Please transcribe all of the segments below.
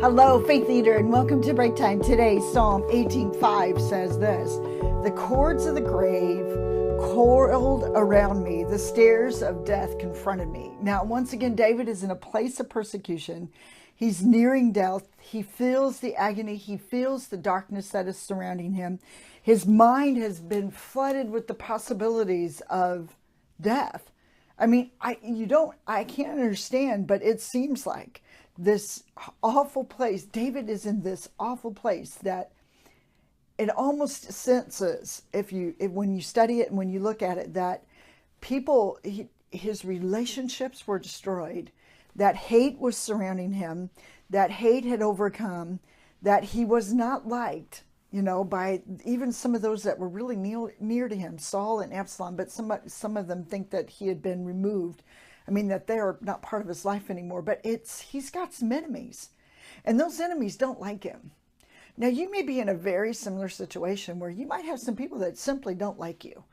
Hello, Faith Leader, and welcome to Breakime. Today, Psalm 18:5 says this: "The cords of the grave coiled around me. The stairs of death confronted me." Now, once again, David is in a place of persecution. He's nearing death. He feels the agony. He feels the darkness that is surrounding him. His mind has been flooded with the possibilities of death. I mean, I can't understand, but it seems like this awful place. David is in this awful place that it almost senses, when you study it and when you look at it, that his relationships were destroyed, that hate was surrounding him, that hate had overcome, that he was not liked, by even some of those that were really near to him, Saul and Absalom, but some of them think that he had been removed. I mean, that they are not part of his life anymore, but he's got some enemies, and those enemies don't like him. Now, you may be in a very similar situation where you might have some people that simply don't like you,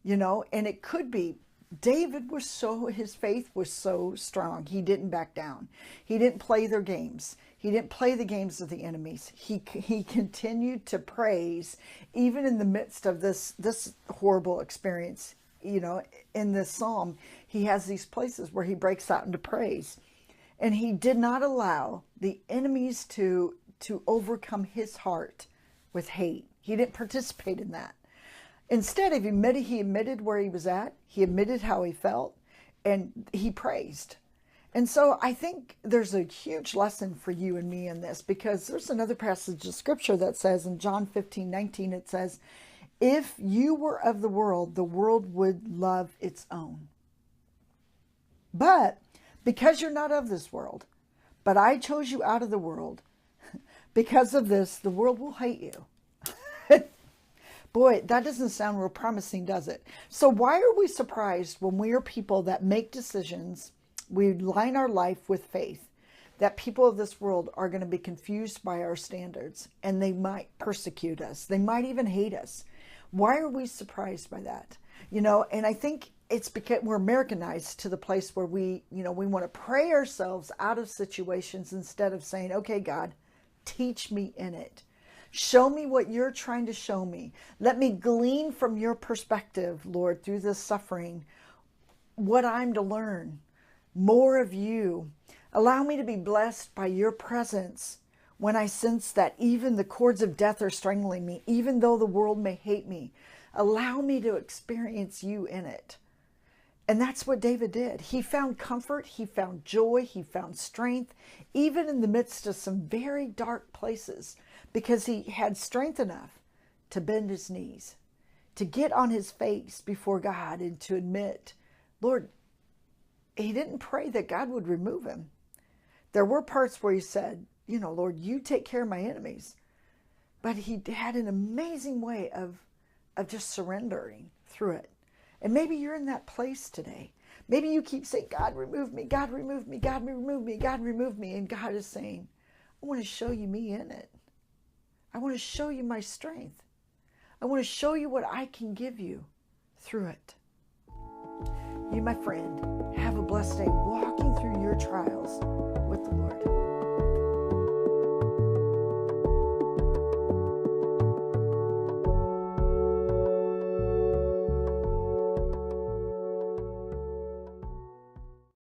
and it could be his faith was so strong. He didn't back down. He didn't play their games. He didn't play the games of the enemies. He continued to praise, even in the midst of this horrible experience. In this psalm, he has these places where he breaks out into praise. And he did not allow the enemies to overcome his heart with hate. He didn't participate in that. Instead, he admitted where he was at, he admitted how he felt, and he praised. And so I think there's a huge lesson for you and me in this, because there's another passage of scripture that says in John 15:19, it says, "If you were of the world would love its own. But because you're not of this world, but I chose you out of the world, because of this, the world will hate you." Boy, that doesn't sound real promising, does it? So why are we surprised when we are people that make decisions, we line our life with faith, that people of this world are going to be confused by our standards, and they might persecute us. They might even hate us. Why are we surprised by that? And I think it's because we're Americanized to the place where we want to pray ourselves out of situations instead of saying, "Okay, God, teach me in it. Show me what you're trying to show me. Let me glean from your perspective, Lord, through this suffering, what I'm to learn. More of you. Allow me to be blessed by your presence when I sense that even the cords of death are strangling me, even though the world may hate me. Allow me to experience you in it." And that's what David did. He found comfort, he found joy, he found strength, even in the midst of some very dark places, because he had strength enough to bend his knees, to get on his face before God and to admit, Lord, he didn't pray that God would remove him. There were parts where he said, "Lord, you take care of my enemies." But he had an amazing way of just surrendering through it. And maybe you're in that place today. Maybe you keep saying, "God, remove me, God, remove me, God, remove me, God, remove me." And God is saying, "I want to show you me in it. I want to show you my strength. I want to show you what I can give you through it." You, my friend, have a blessed day walking through your trials with the Lord.